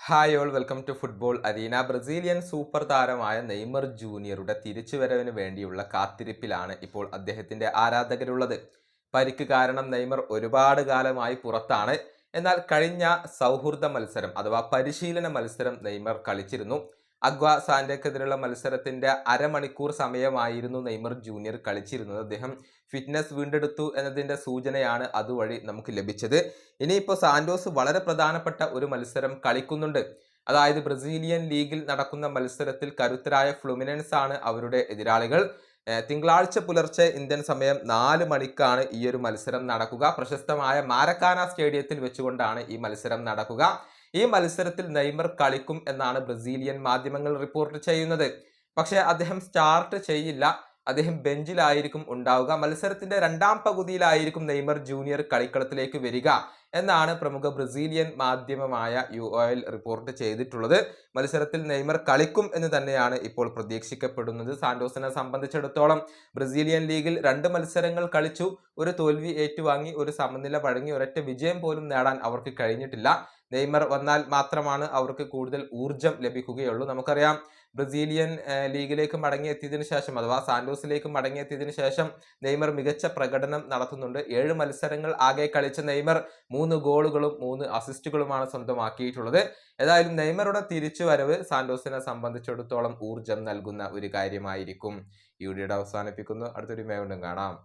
Hi all welcome to football arena. Brazilian super താരമായ Neymar ജൂനിയറുടെ തിരിച്ചുവരവിന് വേണ്ടിയുള്ള കാത്തിരിപ്പിലാണ് ഇപ്പോൾ അദ്ദേഹത്തിന്റെ ആരാധകരുള്ളത്. പരിക്ക് കാരണം നെയ്മർ ഒരുപാട് കാലമായി പുറത്താണ്. എന്നാൽ കഴിഞ്ഞ സൗഹൃദ മത്സരം അഥവാ പരിശീലന മത്സരം നെയ്മർ കളിച്ചിരുന്നു. അഗ്വ സാന്റയ്ക്കെതിരെയുള്ള മത്സരത്തിന്റെ അരമണിക്കൂർ സമയമായിരുന്നു നെയ്മർ ജൂനിയർ കളിച്ചിരുന്നത്. അദ്ദേഹം ഫിറ്റ്നസ് വീണ്ടെടുത്തു എന്നതിന്റെ സൂചനയാണ് അതുവഴി നമുക്ക് ലഭിച്ചത്. ഇനിയിപ്പോൾ സാന്റോസ് വളരെ പ്രധാനപ്പെട്ട ഒരു മത്സരം കളിക്കുന്നുണ്ട്. അതായത് ബ്രസീലിയൻ ലീഗിൽ നടക്കുന്ന മത്സരത്തിൽ കരുത്തരായ ഫ്ലുമിനൻസ് ആണ് അവരുടെ എതിരാളികൾ. തിങ്കളാഴ്ച പുലർച്ചെ ഇന്ത്യൻ സമയം 4 മണിക്കാണ് ഈ ഒരു മത്സരം നടക്കുക. പ്രശസ്തമായ മാരക്കാന സ്റ്റേഡിയത്തിൽ വെച്ചുകൊണ്ടാണ് ഈ മത്സരം നടക്കുക. ഈ മത്സരത്തിൽ നെയ്മർ കളിക്കും എന്നാണ് ബ്രസീലിയൻ മാധ്യമങ്ങൾ റിപ്പോർട്ട് ചെയ്യുന്നത്. പക്ഷേ അദ്ദേഹം സ്റ്റാർട്ട് ചെയ്യില്ല. അദ്ദേഹം ബെഞ്ചിലായിരിക്കും ഉണ്ടാവുക. മത്സരത്തിന്റെ രണ്ടാം പകുതിയിലായിരിക്കും നെയ്മർ ജൂനിയർ കളിക്കളത്തിലേക്ക് വരിക എന്നാണ് പ്രമുഖ ബ്രസീലിയൻ മാധ്യമമായ UOL റിപ്പോർട്ട് ചെയ്തിട്ടുള്ളത്. മത്സരത്തിൽ നെയ്മർ കളിക്കും എന്ന് തന്നെയാണ് ഇപ്പോൾ പ്രതീക്ഷിക്കപ്പെടുന്നത്. സാന്റോസിനെ സംബന്ധിച്ചിടത്തോളം ബ്രസീലിയൻ ലീഗിൽ 2 മത്സരങ്ങൾ കളിച്ചു, ഒരു തോൽവി ഏറ്റുവാങ്ങി, ഒരു സമനില വഴങ്ങി, ഒരൊറ്റ വിജയം പോലും നേടാൻ അവർക്ക് കഴിഞ്ഞിട്ടില്ല. നെയ്മർ വന്നാൽ മാത്രമാണ് അവർക്ക് കൂടുതൽ ഊർജം ലഭിക്കുകയുള്ളൂ. നമുക്കറിയാം, ബ്രസീലിയൻ ലീഗിലേക്ക് മടങ്ങിയെത്തിയതിനു ശേഷം അഥവാ സാന്റോസിലേക്ക് മടങ്ങിയെത്തിയതിനു ശേഷം നെയ്മർ മികച്ച പ്രകടനം നടത്തുന്നുണ്ട്. 7 മത്സരങ്ങൾ ആകെ കളിച്ച നെയ്മർ 3 ഗോളുകളും 3 അസിസ്റ്റുകളുമാണ് സ്വന്തമാക്കിയിട്ടുള്ളത്. ഏതായാലും നെയ്മറുടെ തിരിച്ചുവരവ് സാന്റോസിനെ സംബന്ധിച്ചിടത്തോളം ഊർജം നൽകുന്ന ഒരു കാര്യമായിരിക്കും. ഈ വീഡിയോയുടെ അവസാനിപ്പിക്കുന്നു. അടുത്തൊരു വീഡിയോയിൽ കാണാം.